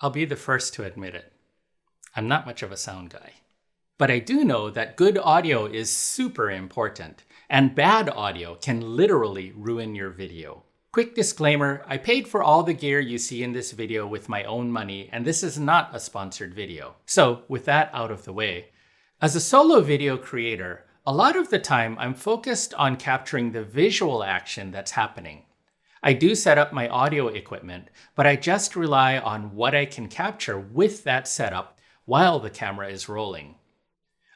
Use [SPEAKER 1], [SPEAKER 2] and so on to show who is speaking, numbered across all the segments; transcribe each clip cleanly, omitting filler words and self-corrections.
[SPEAKER 1] I'll be the first to admit it. I'm not much of a sound guy. But I do know that good audio is super important, and bad audio can literally ruin your video. Quick disclaimer, I paid for all the gear you see in this video with my own money, and this is not a sponsored video. So with that out of the way, as a solo video creator, a lot of the time I'm focused on capturing the visual action that's happening. I do set up my audio equipment, but I just rely on what I can capture with that setup while the camera is rolling.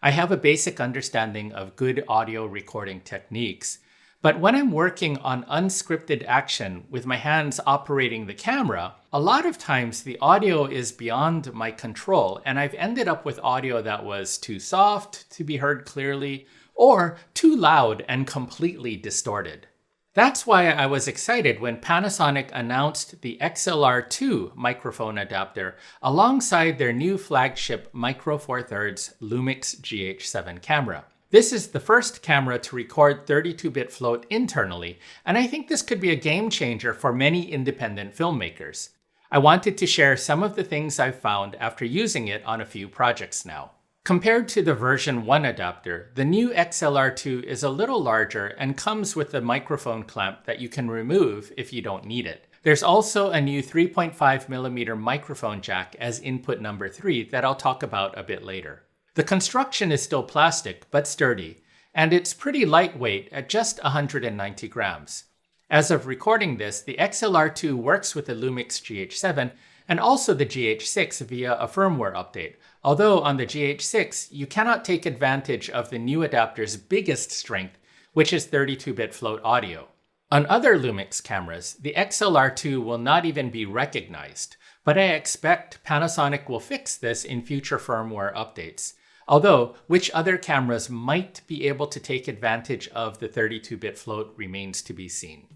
[SPEAKER 1] I have a basic understanding of good audio recording techniques, but when I'm working on unscripted action with my hands operating the camera, a lot of times the audio is beyond my control, and I've ended up with audio that was too soft to be heard clearly, or too loud and completely distorted. That's why I was excited when Panasonic announced the XLR2 microphone adapter alongside their new flagship Micro Four Thirds Lumix GH7 camera. This is the first camera to record 32-bit float internally, and I think this could be a game changer for many independent filmmakers. I wanted to share some of the things I've found after using it on a few projects now. Compared to the version 1 adapter, the new XLR2 is a little larger and comes with a microphone clamp that you can remove if you don't need it. There's also a new 3.5mm microphone jack as input number 3 that I'll talk about a bit later. The construction is still plastic, but sturdy, and it's pretty lightweight at just 190 grams. As of recording this, the XLR2 works with the Lumix GH7 and also the GH6 via a firmware update, although on the GH6, you cannot take advantage of the new adapter's biggest strength, which is 32-bit float audio. On other Lumix cameras, the XLR2 will not even be recognized, but I expect Panasonic will fix this in future firmware updates. Although, which other cameras might be able to take advantage of the 32-bit float remains to be seen.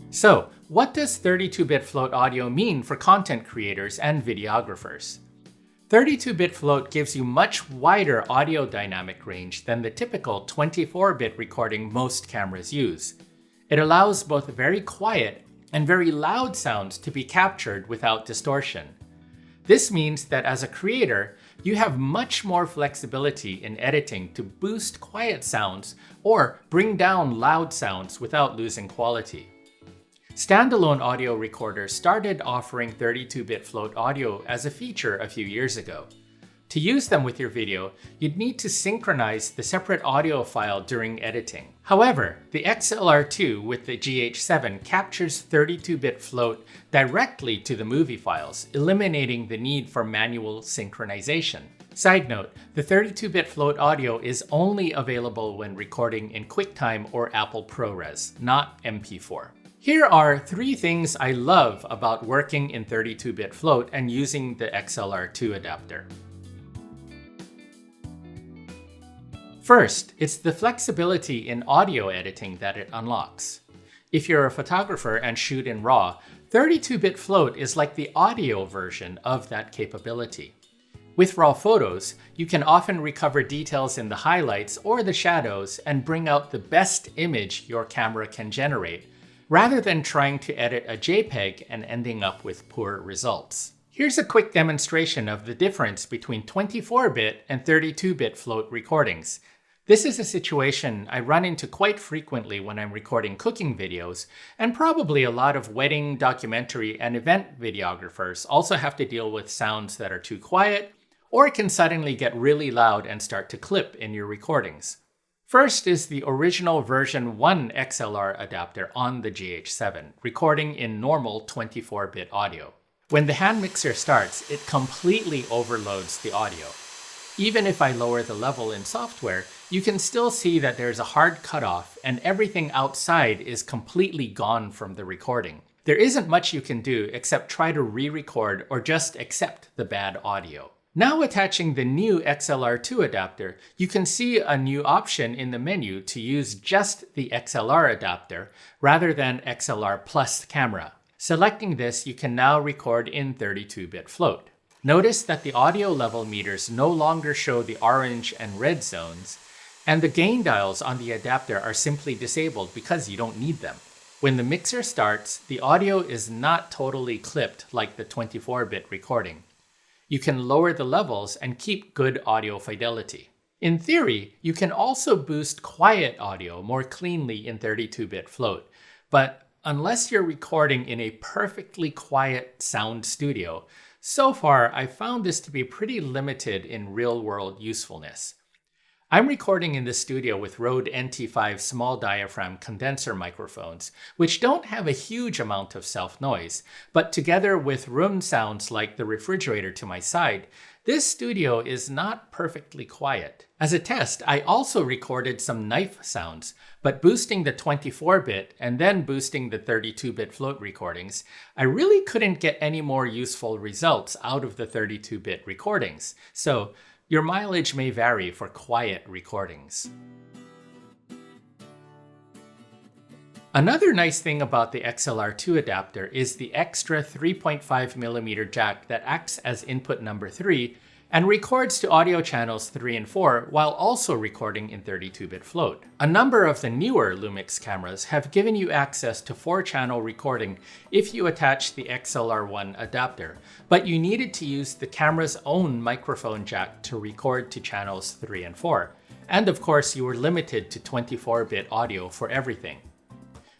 [SPEAKER 1] So, what does 32-bit float audio mean for content creators and videographers? 32-bit float gives you much wider audio dynamic range than the typical 24-bit recording most cameras use. It allows both very quiet and very loud sounds to be captured without distortion. This means that as a creator, you have much more flexibility in editing to boost quiet sounds or bring down loud sounds without losing quality. Standalone audio recorders started offering 32-bit float audio as a feature a few years ago. To use them with your video, you'd need to synchronize the separate audio file during editing. However, the XLR2 with the GH7 captures 32-bit float directly to the movie files, eliminating the need for manual synchronization. Side note, the 32-bit float audio is only available when recording in QuickTime or Apple ProRes, not MP4. Here are 3 things I love about working in 32-bit float and using the XLR2 adapter. First, it's the flexibility in audio editing that it unlocks. If you're a photographer and shoot in RAW, 32-bit float is like the audio version of that capability. With RAW photos, you can often recover details in the highlights or the shadows and bring out the best image your camera can generate, rather than trying to edit a JPEG and ending up with poor results. Here's a quick demonstration of the difference between 24-bit and 32-bit float recordings. This is a situation I run into quite frequently when I'm recording cooking videos, and probably a lot of wedding, documentary, and event videographers also have to deal with sounds that are too quiet, or can suddenly get really loud and start to clip in your recordings. First is the original version 1 XLR adapter on the GH7, recording in normal 24-bit audio. When the hand mixer starts, it completely overloads the audio. Even if I lower the level in software, you can still see that there's a hard cutoff and everything outside is completely gone from the recording. There isn't much you can do except try to re-record or just accept the bad audio. Now attaching the new XLR2 adapter, you can see a new option in the menu to use just the XLR adapter rather than XLR Plus camera. Selecting this, you can now record in 32-bit float. Notice that the audio level meters no longer show the orange and red zones, and the gain dials on the adapter are simply disabled because you don't need them. When the mixer starts, the audio is not totally clipped like the 24-bit recording. You can lower the levels and keep good audio fidelity. In theory, you can also boost quiet audio more cleanly in 32-bit float, but unless you're recording in a perfectly quiet sound studio, so far I've found this to be pretty limited in real-world usefulness. I'm recording in the studio with Rode NT5 small diaphragm condenser microphones, which don't have a huge amount of self-noise, but together with room sounds like the refrigerator to my side, this studio is not perfectly quiet. As a test, I also recorded some knife sounds, but boosting the 24-bit and then boosting the 32-bit float recordings, I really couldn't get any more useful results out of the 32-bit recordings. So your mileage may vary for quiet recordings. Another nice thing about the XLR2 adapter is the extra 3.5mm jack that acts as input number 3 and records to audio channels 3 and 4 while also recording in 32-bit float. A number of the newer Lumix cameras have given you access to 4-channel recording if you attach the XLR1 adapter, but you needed to use the camera's own microphone jack to record to channels 3 and 4. And of course, you were limited to 24-bit audio for everything.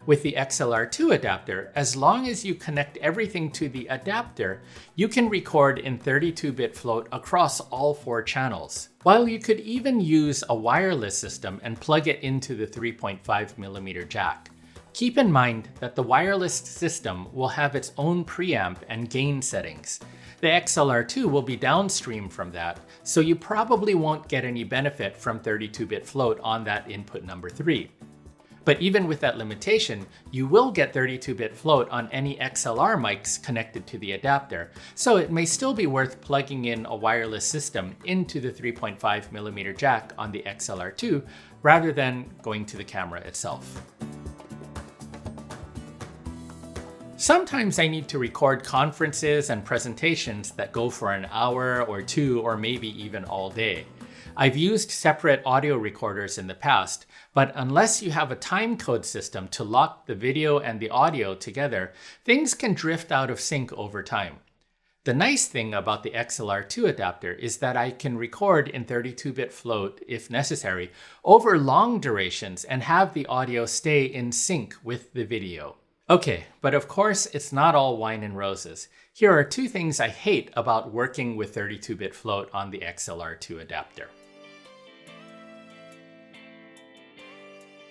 [SPEAKER 1] With the XLR2 adapter, as long as you connect everything to the adapter, you can record in 32-bit float across all 4 channels. While you could even use a wireless system and plug it into the 3.5mm jack. Keep in mind that the wireless system will have its own preamp and gain settings. The XLR2 will be downstream from that, so you probably won't get any benefit from 32-bit float on that input number 3. But even with that limitation, you will get 32-bit float on any XLR mics connected to the adapter, so it may still be worth plugging in a wireless system into the 3.5mm jack on the XLR2 rather than going to the camera itself. Sometimes I need to record conferences and presentations that go for an hour or 2 or maybe even all day. I've used separate audio recorders in the past, but unless you have a timecode system to lock the video and the audio together, things can drift out of sync over time. The nice thing about the XLR2 adapter is that I can record in 32-bit float, if necessary, over long durations and have the audio stay in sync with the video. Okay, but of course it's not all wine and roses. Here are 2 things I hate about working with 32-bit float on the XLR2 adapter.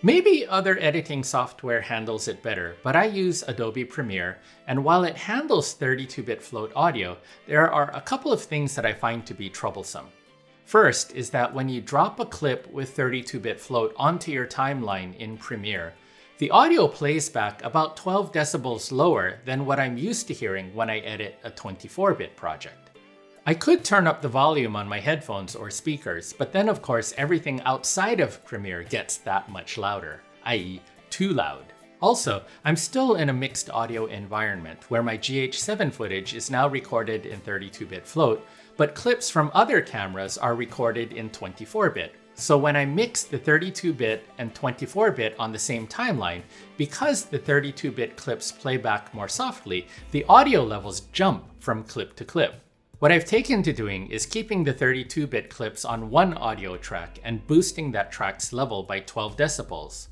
[SPEAKER 1] Maybe other editing software handles it better, but I use Adobe Premiere, and while it handles 32-bit float audio, there are a couple of things that I find to be troublesome. First is that when you drop a clip with 32-bit float onto your timeline in Premiere, the audio plays back about 12 decibels lower than what I'm used to hearing when I edit a 24-bit project. I could turn up the volume on my headphones or speakers, but then of course everything outside of Premiere gets that much louder, i.e. too loud. Also, I'm still in a mixed audio environment where my GH7 footage is now recorded in 32-bit float, but clips from other cameras are recorded in 24-bit. So when I mix the 32-bit and 24-bit on the same timeline, because the 32-bit clips play back more softly, the audio levels jump from clip to clip. What I've taken to doing is keeping the 32-bit clips on one audio track and boosting that track's level by 12 decibels.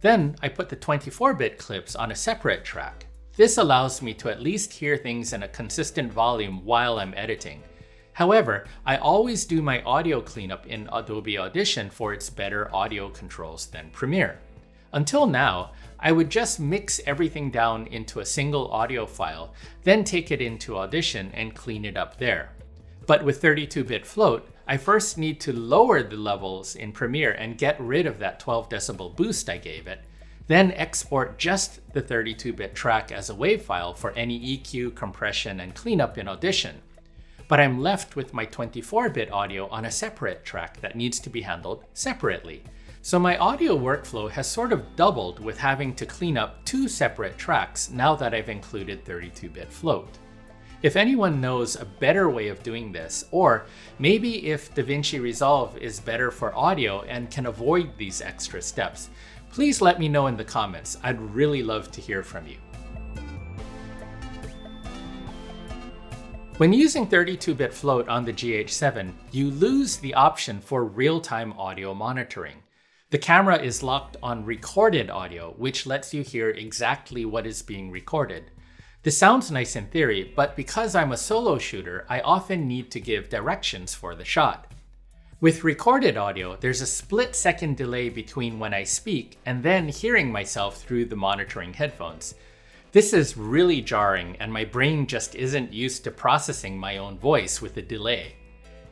[SPEAKER 1] Then I put the 24-bit clips on a separate track. This allows me to at least hear things in a consistent volume while I'm editing. However, I always do my audio cleanup in Adobe Audition for its better audio controls than Premiere. Until now, I would just mix everything down into a single audio file, then take it into Audition and clean it up there. But with 32-bit float, I first need to lower the levels in Premiere and get rid of that 12 decibel boost I gave it, then export just the 32-bit track as a WAV file for any EQ, compression, and cleanup in Audition. But I'm left with my 24-bit audio on a separate track that needs to be handled separately. So my audio workflow has sort of doubled with having to clean up 2 separate tracks now that I've included 32-bit float. If anyone knows a better way of doing this, or maybe if DaVinci Resolve is better for audio and can avoid these extra steps, Please let me know in the comments. I'd really love to hear from you. When using 32-bit float on the GH7, you lose the option for real-time audio monitoring. The camera is locked on recorded audio, which lets you hear exactly what is being recorded. This sounds nice in theory, but because I'm a solo shooter, I often need to give directions for the shot. With recorded audio, there's a split-second delay between when I speak and then hearing myself through the monitoring headphones. This is really jarring, and my brain just isn't used to processing my own voice with a delay.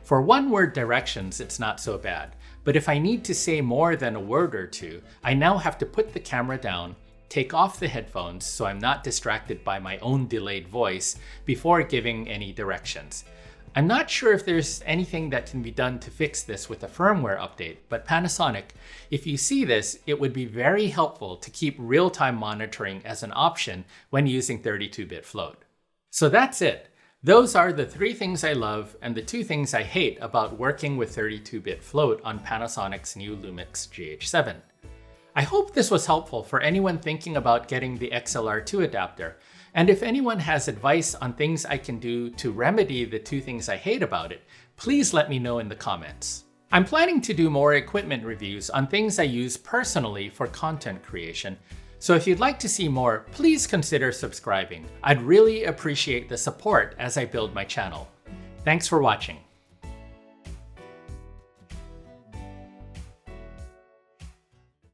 [SPEAKER 1] For one-word directions, it's not so bad, but if I need to say more than a word or two, I now have to put the camera down, take off the headphones so I'm not distracted by my own delayed voice before giving any directions. I'm not sure if there's anything that can be done to fix this with a firmware update, but Panasonic, if you see this, it would be very helpful to keep real-time monitoring as an option when using 32-bit float. So that's it. Those are the 3 things I love and the 2 things I hate about working with 32-bit float on Panasonic's new Lumix GH7. I hope this was helpful for anyone thinking about getting the XLR2 adapter. And if anyone has advice on things I can do to remedy the 2 things I hate about it, please let me know in the comments. I'm planning to do more equipment reviews on things I use personally for content creation, so if you'd like to see more, please consider subscribing. I'd really appreciate the support as I build my channel. Thanks for watching.